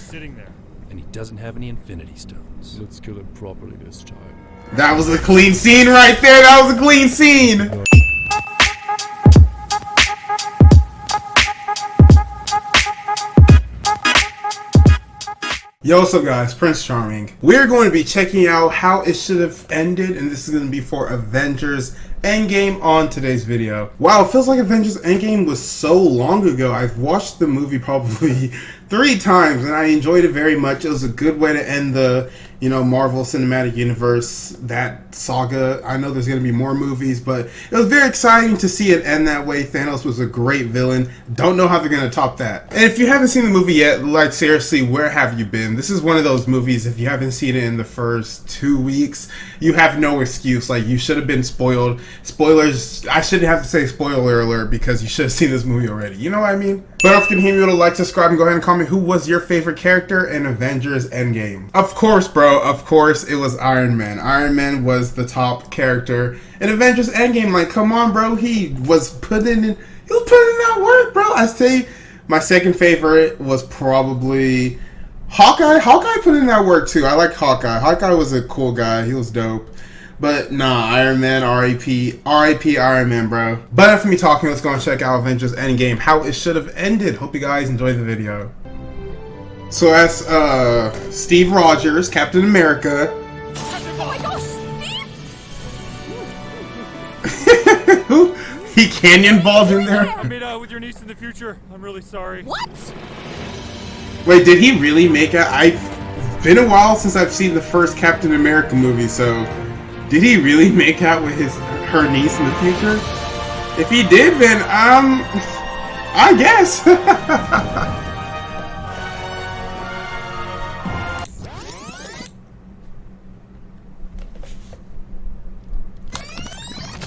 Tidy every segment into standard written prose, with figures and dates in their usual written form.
Just sitting there. And he doesn't have any infinity stones. Let's kill him properly this time. That was a clean scene right there. That was a clean scene. Yo, what's up guys, Prince Charming. We're going to be checking out how it should have ended, and this is going to be for Avengers Endgame on today's video. Wow, it feels like Avengers Endgame was so long ago. I've watched the movie probably 3 times and I enjoyed it very much. It was a good way to end the, Marvel Cinematic Universe, that saga. I know there's going to be more movies, but it was very exciting to see it end that way. Thanos was a great villain. Don't know how they're going to top that. And if you haven't seen the movie yet, like seriously, where have you been? This is one of those movies, if you haven't seen it in the first 2 weeks, you have no excuse. Like, you should have been spoiled. Spoilers, I shouldn't have to say spoiler alert because you should have seen this movie already. You know what I mean? But if you can hear me, like, subscribe, and go ahead and comment who was your favorite character in Avengers Endgame. Of course, bro. Of course, it was Iron Man. Iron Man was the top character in Avengers Endgame. Like, come on, bro. He was putting in that work, bro. I say my second favorite was probably Hawkeye. Hawkeye put in that work too. I like Hawkeye. Hawkeye was a cool guy. He was dope. But nah, Iron Man, R.I.P. Iron Man, bro. But after me talking, let's go and check out Avengers Endgame, how it should have ended. Hope you guys enjoyed the video. So that's Steve Rogers, Captain America. Oh my gosh, Steve! Who? He cannonballed in there? I made out with your niece in the future. I'm really sorry. What? Wait, did he really make out? It's been a while since I've seen the first Captain America movie, so did he really make out with her niece in the future? If he did, then I guess.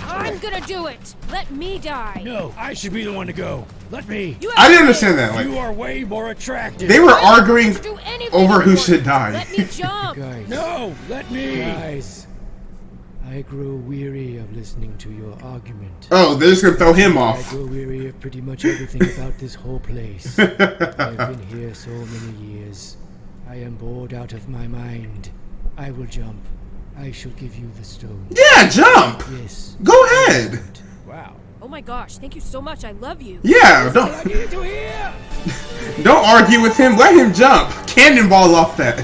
I'm gonna do it. Let me die. No, I should be the one to go. Let me. I didn't understand that. Like, You are way more attractive. they were arguing Do anything over who you should want. die. Let me jump. Guys, No, let me. guys, I grow weary of listening to your argument. Oh, they're just gonna throw him I off. grow weary of pretty much everything about this whole place. I've been here so many years. I am bored out of my mind. I will jump. I shall give you the stone. Yeah, jump. Yes. Go ahead. Wow. Oh my gosh, thank you so much. I love you. Yeah, I needed to hear. don't argue with him. Let him jump. Cannonball off that.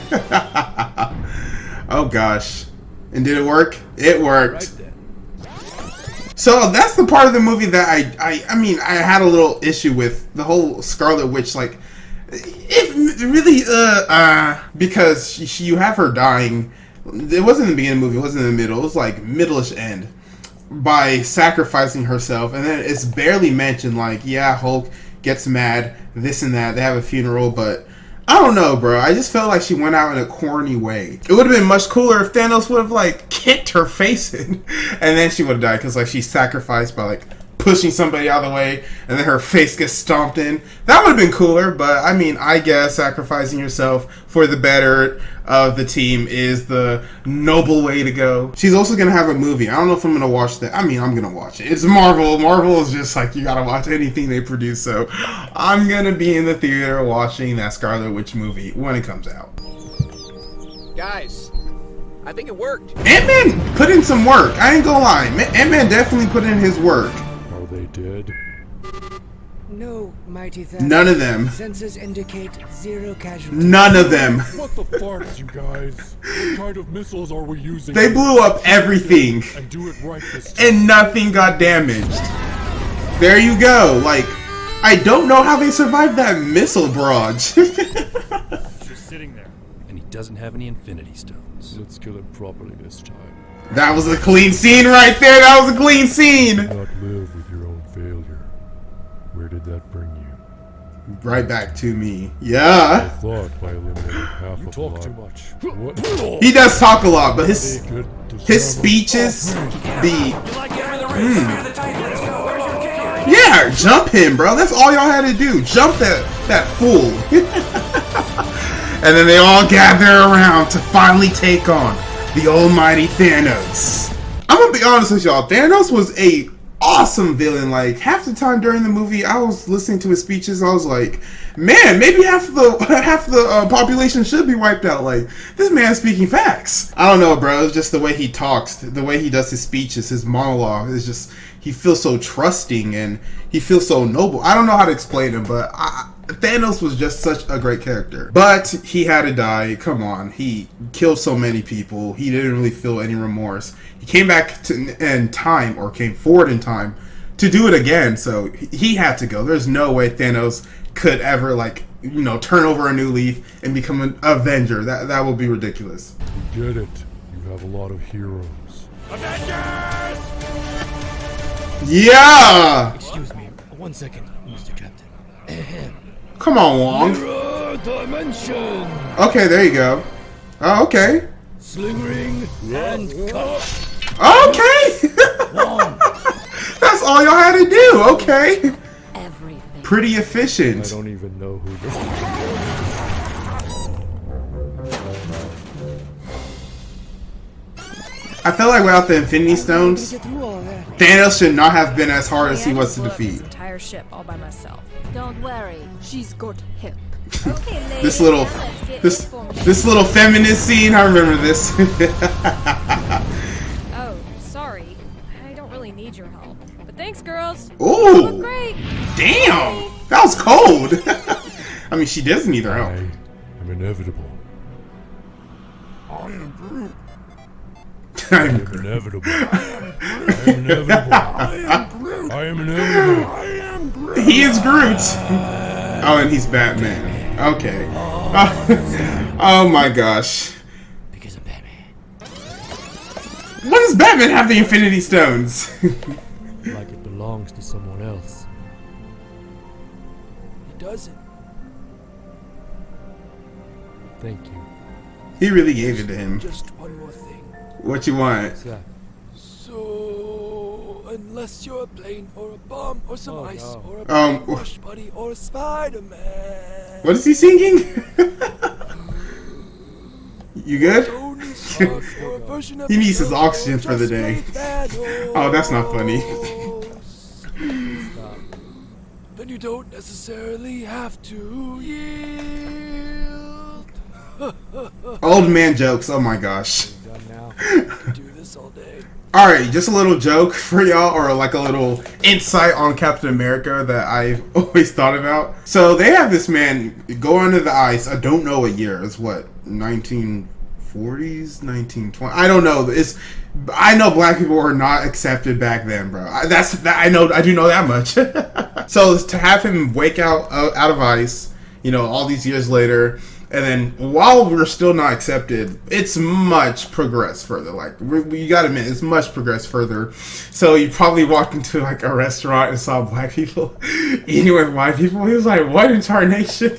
Oh gosh. And did it work? It worked. Right then. So that's the part of the movie that I mean, I had a little issue with the whole Scarlet Witch. Like, it really, because you have her dying. It wasn't in the beginning of the movie. It wasn't in the middle. It was like middle-ish end by sacrificing herself, and then it's barely mentioned. Like, yeah, Hulk gets mad, this and that. They have a funeral, but I don't know, bro. I just felt like she went out in a corny way. It would have been much cooler if Thanos would have, like, kicked her face in, and then she would have died, because, like, she sacrificed by, like, pushing somebody out of the way, and then her face gets stomped in. That would have been cooler, but, I mean, I guess sacrificing yourself for the better of the team is the noble way to go. She's also going to have a movie. I don't know if I'm going to watch that. I mean, I'm going to watch it. It's Marvel. Marvel is just like, you got to watch anything they produce, so I'm going to be in the theater watching that Scarlet Witch movie when it comes out. Guys, I think it worked. Ant-Man put in some work. I ain't gonna lie. Ant-Man definitely put in his work. Are they dead? No, mighty Thanos. None of them. Sensors indicate 0 casualties. None of them. What the farts, you guys? What kind of missiles are we using? They blew up everything, And do it right this time. and nothing got damaged. There you go. Like, I don't know how they survived that missile barrage. Just sitting there. And he doesn't have any infinity stones. Let's kill him properly this time. That was a clean scene right there. That was a clean scene. Do not live with your own failure. Where did that bring you? Right back to me. I Yeah. thought by eliminating half of talk life. too much. What? He does talk a lot, but his Naked to his summer. speeches be yeah, jump him, bro. That's all y'all had to do. Jump that fool. And then they all gather around to finally take on the almighty Thanos. I'm gonna be honest with y'all. Thanos was a awesome villain. Like, half the time during the movie, I was listening to his speeches. I was like, man, maybe half the population should be wiped out. Like, this man's speaking facts. I don't know, bro. It's just the way he talks, the way he does his speeches, his monologue. It's just, he feels so trusting and he feels so noble. I don't know how to explain him, but Thanos was just such a great character. But he had to die. Come on. He killed so many people. He didn't really feel any remorse. He came back in time, or came forward in time, to do it again. So he had to go. There's no way Thanos could ever, like, you know, turn over a new leaf and become an Avenger. That would be ridiculous. You get it. You have a lot of heroes. Avengers! Yeah! Excuse me, 1 second, Mr. Captain. Come on, Wong. Mirror dimension! Okay, there you go. Oh, okay. Sling ring and cut. Okay! That's all y'all had to do. Okay. Everything. Pretty I efficient. don't even know who this is. I feel like without the Infinity Stones, Thanos should not have been as hard as he was to defeat. This entire ship all by myself. Don't worry, she's got hip. Okay, ladies. This little, now let's get this informed. this little feminist scene. I remember this. Oh, sorry. I don't really need your help. But thanks, girls. Ooh, Look great. damn, that was cold. I mean, she does need her I help. am inevitable. I'm I'm inevitable. I am inevitable. I am inevitable. He is Groot. Oh, and he's Batman. Okay. Oh my gosh. Because I'm Batman. When does Batman have the Infinity Stones? Like it belongs to someone else. It doesn't. Thank you. He really gave it to him. Just one more thing. What you want? What's that? So, unless you're a plane or a bomb or some Oh, ice no. or a Um, brainwash buddy or a Spider-Man. What is he singing? You good? Tony Stark or a version of He needs his himself oxygen or for the just day. plain Thanos. Oh, that's not funny. Then you don't necessarily have to yield. Old man jokes. Oh my gosh. Done now. Do this all day. Alright, just a little joke for y'all, or like a little insight on Captain America that I've always thought about. So they have this man go under the ice. I don't know what year. It's what, 1940s, 1920? I don't know. I know black people were not accepted back then, bro. I do know that much. So to have him wake out of ice, you know, all these years later, and then while we're still not accepted, it's much progressed further. Like, you gotta admit, it's much progressed further. So you probably walked into like a restaurant and saw black people eating with white people. He was like, what in tarnation?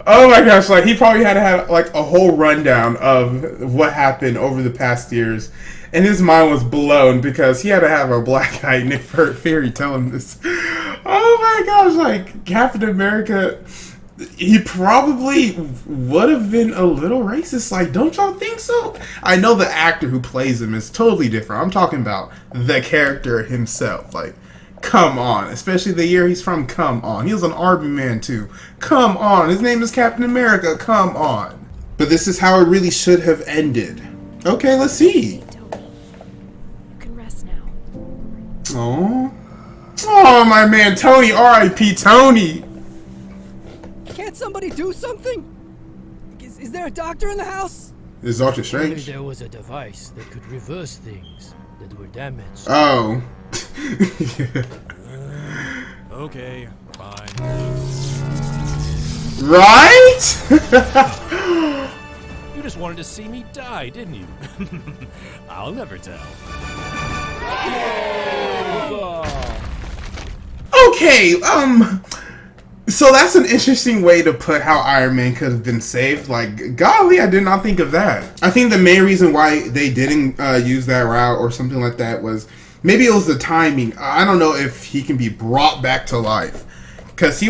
Oh my gosh, like he probably had to have like a whole rundown of what happened over the past years. And his mind was blown because he had to have a black-eyed Nick Fury tell him this. Oh my gosh, like Captain America, he probably would have been a little racist. Like, don't y'all think so? I know the actor who plays him is totally different. I'm talking about the character himself. Like, come on. Especially the year he's from. Come on. He was an army man, too. Come on. His name is Captain America. Come on. But this is how it really should have ended. Okay, let's see. Tony, you can rest now. Oh, oh, my man Tony. R.I.P. Tony. Can't somebody do something? Is there a doctor in the house? This is Doctor If Strange. there was a device that could reverse things that were damaged. Oh. Okay, fine. Right? You just wanted to see me die, didn't you? I'll never tell. Okay, so that's an interesting way to put how Iron Man could have been saved. Like, golly, I did not think of that. I think the main reason why they didn't use that route or something like that was maybe it was the timing. I don't know if he can be brought back to life. Because he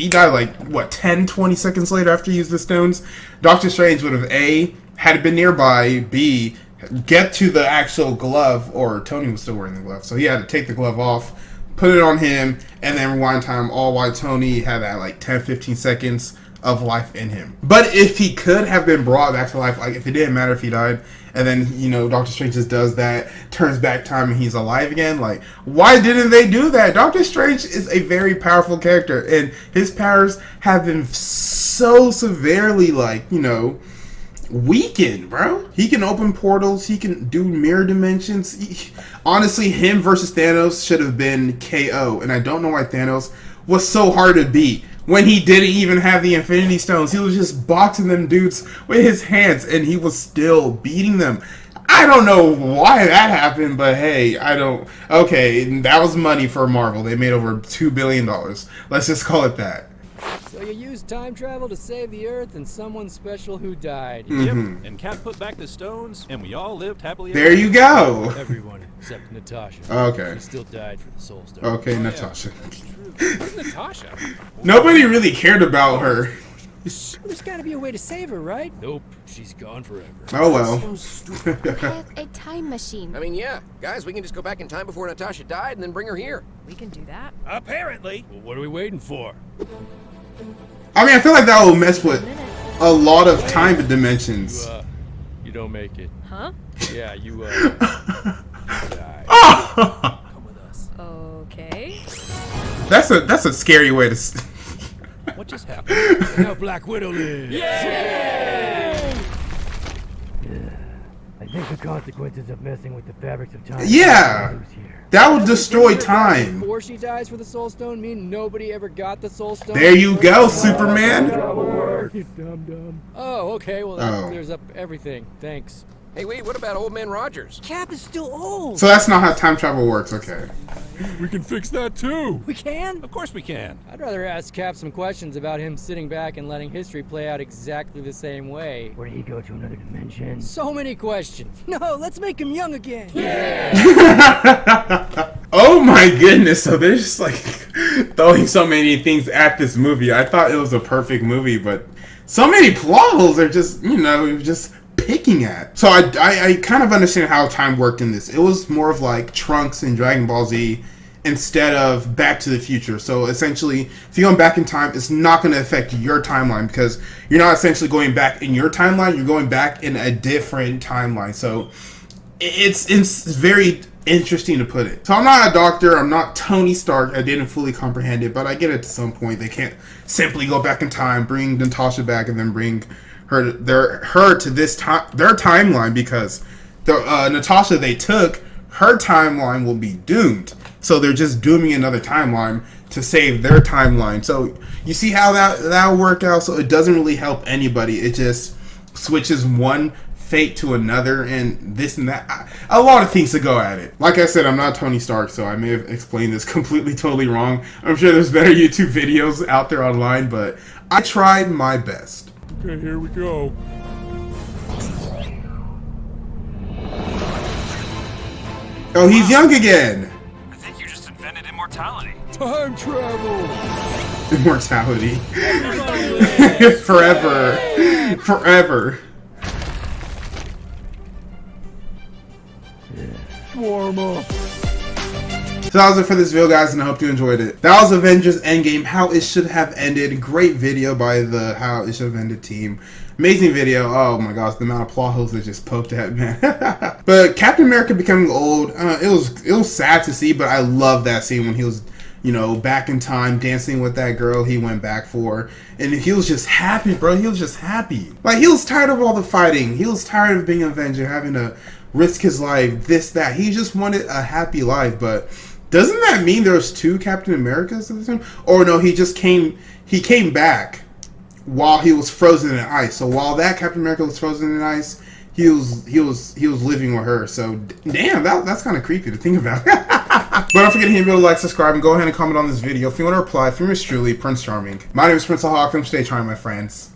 died like, what, 10, 20 seconds later after he used the stones? Doctor Strange would have A, had been nearby, B, get to the actual glove, or Tony was still wearing the glove, so he had to take the glove off, put it on him, and then rewind time all while Tony had that like 10-15 seconds of life in him. But if he could have been brought back to life, like if it didn't matter if he died, and then, you know, Doctor Strange just does that, turns back time and he's alive again, like, why didn't they do that? Doctor Strange is a very powerful character, and his powers have been so severely, like, you know, weakened, bro. He can open portals, he can do mirror dimensions. Honestly, him versus Thanos should have been KO, and I don't know why Thanos was so hard to beat. When he didn't even have the Infinity Stones, he was just boxing them dudes with his hands, and he was still beating them. I don't know why that happened, but hey, I don't... Okay, that was money for Marvel. They made over $2 billion. Let's just call it that. So you used time travel to save the Earth and someone special who died. Yep, and Cap put back the stones, and we all lived happily. There you go. Everyone except Natasha. Okay. She still died for the Soul Stone. Okay, Natasha. Who's Natasha? Nobody really cared about her. There's gotta be a way to save her, right? Nope, she's gone forever. Oh well. I have a time machine. I mean, yeah. Guys, we can just go back in time before Natasha died and then bring her here. We can do that. Apparently. Well, what are we waiting for? I mean, I feel like that will mess with a lot of time dimensions. You don't make it. Huh? Yeah, you, die. Come with us. Okay. That's a scary way to... What just happened? Now Black Widow lives! I think the consequences of messing with the fabrics of time... Yeah! That will destroy time. Before she dies for the Soul Stone mean nobody ever got the Soul Stone? There you go, Superman. You dumb. Oh, okay, well that clears up everything. Thanks. Hey, wait, what about Old Man Rogers? Cap is still old. So that's not how time travel works, okay. We can fix that too. We can? Of course we can. I'd rather ask Cap some questions about him sitting back and letting history play out exactly the same way. Where did he go to another dimension? So many questions. No, let's make him young again. Oh my goodness, so they're just like throwing so many things at this movie. I thought it was a perfect movie, but so many plot holes are just, you know, just picking at. So I kind of understand how time worked in this. It was more of like Trunks and Dragon Ball Z instead of Back to the Future. So essentially, if you're going back in time, it's not going to affect your timeline because you're not essentially going back in your timeline, you're going back in a different timeline. So it's very interesting to put it. So I'm not a doctor, I'm not Tony Stark, I didn't fully comprehend it, but I get it to some point. They can't simply go back in time, bring Natasha back, and then bring her to their timeline, because the Natasha they took, her timeline will be doomed. So they're just dooming another timeline to save their timeline. So you see how that'll work out. So it doesn't really help anybody. It just switches one fate to another, and this and that. A lot of things to go at it. Like I said, I'm not Tony Stark, so I may have explained this completely, totally wrong. I'm sure there's better YouTube videos out there online, but I tried my best. Okay, here we go. Oh, he's young again. I think you just invented immortality. Time travel. Immortality. Forever. Forever. Warm up. So that was it for this video, guys, and I hope you enjoyed it. That was Avengers Endgame, How It Should Have Ended. Great video by the How It Should Have Ended team. Amazing video. Oh my gosh, the amount of plot holes they just poked at, man. But Captain America becoming old, it was sad to see, but I love that scene when he was, you know, back in time, dancing with that girl he went back for. And he was just happy, bro. He was just happy. Like, he was tired of all the fighting. He was tired of being an Avenger, having to risk his life, this, that. He just wanted a happy life, but doesn't that mean there's two Captain Americas at the time? Or no, he came back while he was frozen in ice. So while that Captain America was frozen in ice, he was living with her. So damn, that's kind of creepy to think about. But don't forget to hit me with a like, subscribe, and go ahead and comment on this video if you want to reply. From yours truly, Prince Charming. My name is Prince Hawk. Stay charming, my friends.